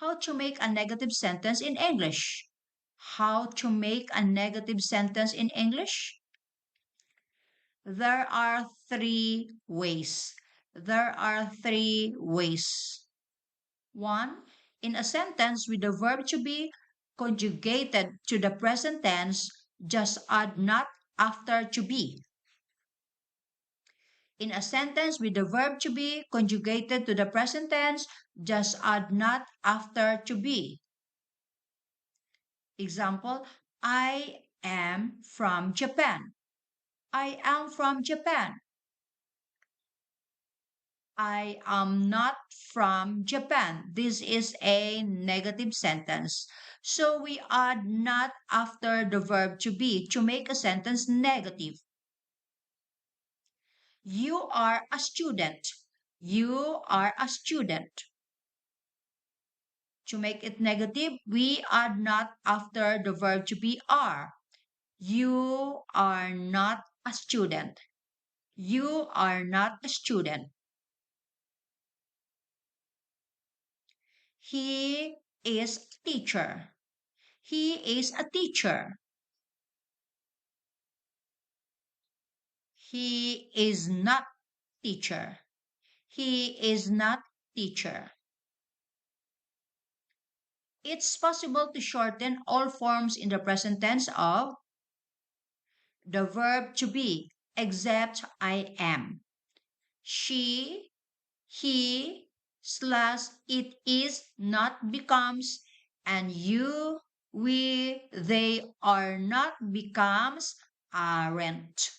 How to make a negative sentence in English? How to make a negative sentence in English? There are three ways. There are three ways. One, in a sentence with the verb to be conjugated to the present tense, just add not after to be. In a sentence with the verb to be conjugated to the present tense, just add not after to be. Example, I am from Japan. I am from Japan. I am not from Japan. This is a negative sentence. So we add not after the verb to be to make a sentence negative. You are a student. You are a student. To make it negative, we add not after the verb to be are. You are not a student. You are not a student. He is a teacher. He is a teacher. He is not teacher. He is not teacher. It's possible to shorten all forms in the present tense of the verb to be, except I am. She, he, slash it is not becomes, and you, we, they are not becomes aren't.